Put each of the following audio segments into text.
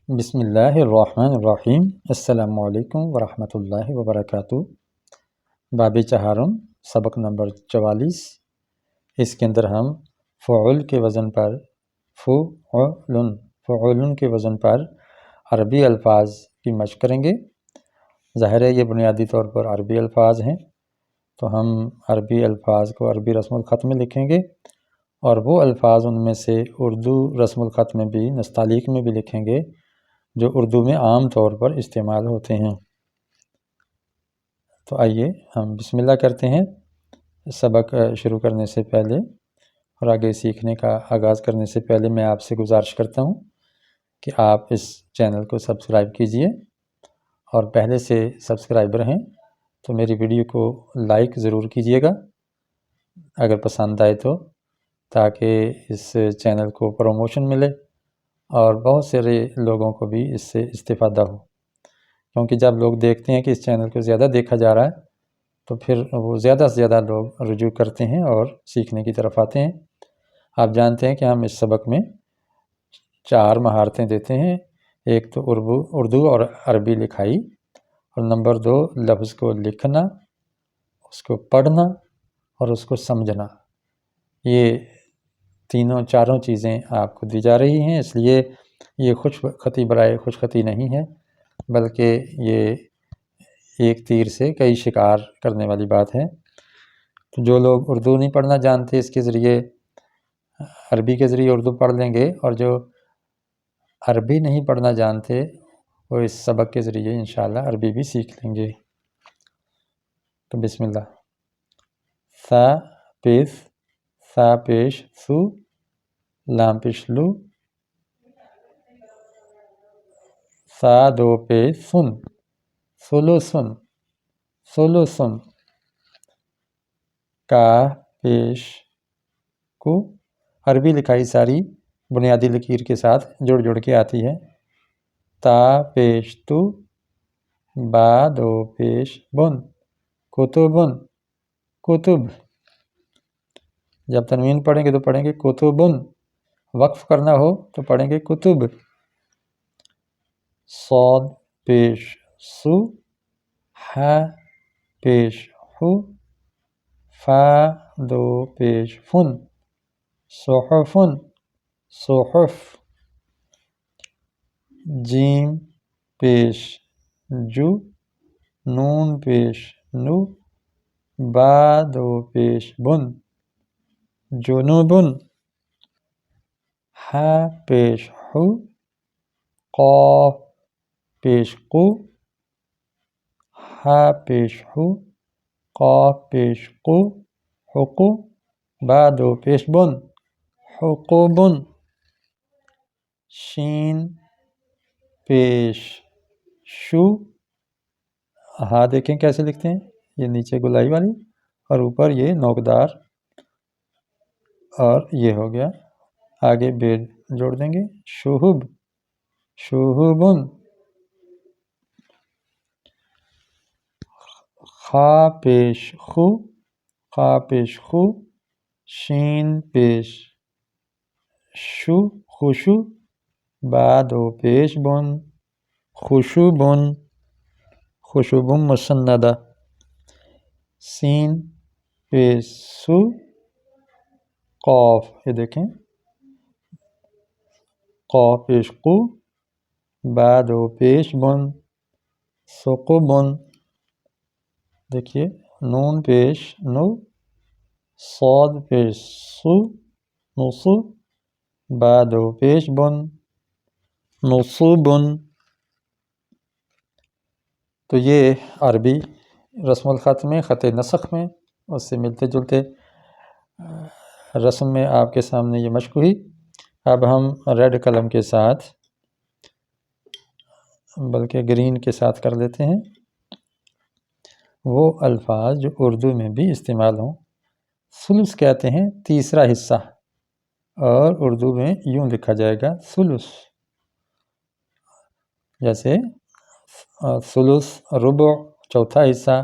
بسم اللہ الرحمن الرحیم۔ السلام علیکم ورحمۃ اللہ وبرکاتہ۔ باب چہارم، سبق نمبر 44۔ اس کے اندر ہم فعل کے وزن پر فعلن کے وزن پر عربی الفاظ کی مشق کریں گے۔ ظاہر ہے یہ بنیادی طور پر عربی الفاظ ہیں، تو ہم عربی الفاظ کو عربی رسم الخط میں لکھیں گے، اور وہ الفاظ ان میں سے اردو رسم الخط میں بھی نستعلیق میں بھی لکھیں گے جو اردو میں عام طور پر استعمال ہوتے ہیں۔ تو آئیے ہم بسم اللہ کرتے ہیں۔ سبق شروع کرنے سے پہلے اور آگے سیکھنے کا آغاز کرنے سے پہلے میں آپ سے گزارش کرتا ہوں کہ آپ اس چینل کو سبسکرائب کیجئے، اور پہلے سے سبسکرائبر ہیں تو میری ویڈیو کو لائک ضرور کیجئے گا اگر پسند آئے تو، تاکہ اس چینل کو پروموشن ملے اور بہت سارے لوگوں کو بھی اس سے استفادہ ہو، کیونکہ جب لوگ دیکھتے ہیں کہ اس چینل کو زیادہ دیکھا جا رہا ہے تو پھر وہ زیادہ سے زیادہ لوگ رجوع کرتے ہیں اور سیکھنے کی طرف آتے ہیں۔ آپ جانتے ہیں کہ ہم اس سبق میں 4 مہارتیں دیتے ہیں۔ ایک تو اردو اور عربی لکھائی، اور نمبر 2 لفظ کو لکھنا، اس کو پڑھنا اور اس کو سمجھنا۔ یہ چاروں چیزیں آپ کو دی جا رہی ہیں، اس لیے یہ خوش خطی برائے خوش خطی نہیں ہے، بلکہ یہ ایک تیر سے کئی شکار کرنے والی بات ہے۔ تو جو لوگ اردو نہیں پڑھنا جانتے، اس کے ذریعے عربی کے ذریعے اردو پڑھ لیں گے، اور جو عربی نہیں پڑھنا جانتے وہ اس سبق کے ذریعے انشاءاللہ عربی بھی سیکھ لیں گے۔ تو بسم اللہ۔ سا پیش سو، لام پیش لو، سا دو پیش سن، سولوسن، کا پیش کو۔ عربی لکھائی ساری بنیادی لکیر کے ساتھ جڑ کے آتی ہے۔ تا پیش تو، با دو پیش بن، کتبن، کتب۔ جب تنوین پڑھیں گے تو پڑھیں گے کتبن، وقف کرنا ہو تو پڑھیں گے کتب۔ صاد پیش سو، ہا پیش ہو، فا دو پیش فن، صحفن، صحف۔ جیم پیش جو، نون پیش نو، با دو پیش بن، جنوبن۔ ہا پیش ہو، قاف پیش قو، ہا پیش ہو، قاف پیش قو، حقو، با دو پیش بن، حقوبن۔ شین پیش شو، ہاں دیکھیں کیسے لکھتے ہیں، یہ نیچے گلائی والی اور اوپر یہ نوکدار، اور یہ ہو گیا، آگے بے جوڑ دیں گے، شہب، شہبن۔ خا پیش خو، خا پیش خو، شین پیش شو، خوشو، با دو پیش بن، خوشوبن، خوشوبن مسندہ۔ سین پیش سو، قاف، یہ دیکھیں، قاف پیش قو، با دو پیش بن، ثقبن۔ دیکھیے، نون پیش نو، صاد پیش سو، نصو، با دو پیش بن، نصوبن۔ تو یہ عربی رسم الخط میں، خط نسخ میں اس سے ملتے جلتے رسم میں آپ کے سامنے یہ مشق ہوئی۔ اب ہم ریڈ قلم کے ساتھ، بلکہ گرین کے ساتھ کر لیتے ہیں، وہ الفاظ جو اردو میں بھی استعمال ہوں۔ ثلث کہتے ہیں تیسرا حصہ، اور اردو میں یوں لکھا جائے گا ثلث، جیسے ثلث ربع چوتھا حصہ،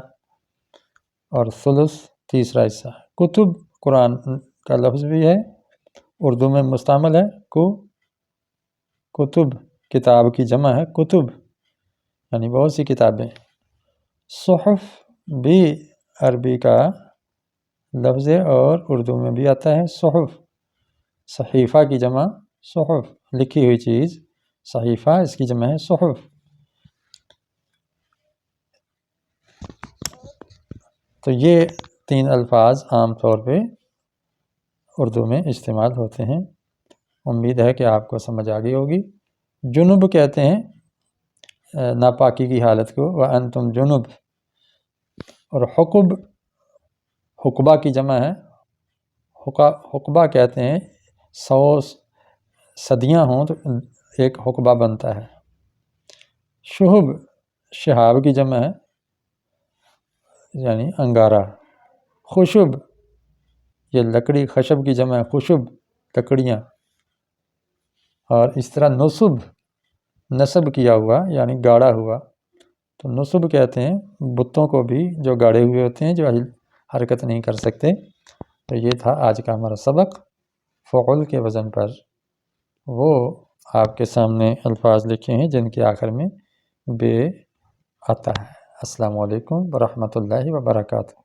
اور ثلث تیسرا حصہ۔ کتب قرآن کا لفظ بھی ہے، اردو میں مستعمل ہے، کتب کتاب کی جمع ہے کتب، یعنی بہت سی کتابیں۔ صحف بھی عربی کا لفظ ہے اور اردو میں بھی آتا ہے صحف۔ صحیفہ کی جمع صحف، لکھی ہوئی چیز صحیفہ، اس کی جمع ہے صحف۔ تو یہ 3 الفاظ عام طور پہ اردو میں استعمال ہوتے ہیں۔ امید ہے کہ آپ کو سمجھ آ گئی ہوگی۔ جنب کہتے ہیں ناپاکی کی حالت کو، وَأَنْتُمْ جُنُب۔ اور حقب، حقبہ کی جمع ہے حقبہ کہتے ہیں 100 صدیاں ہوں تو ایک حقبہ بنتا ہے۔ شہب، شہاب کی جمع ہے یعنی انگارہ۔ خشب، یہ لکڑی، خشب کی جمع ہے خشب، لکڑیاں۔ اور اس طرح نصب، نصب کیا ہوا یعنی گاڑا ہوا، تو نصب کہتے ہیں بتوں کو بھی جو گاڑے ہوئے ہوتے ہیں، جو حرکت نہیں کر سکتے۔ تو یہ تھا آج کا ہمارا سبق۔ فعل کے وزن پر وہ آپ کے سامنے الفاظ لکھے ہیں جن کے آخر میں بے آتا ہے۔ السلام علیکم ورحمۃ اللہ وبرکاتہ۔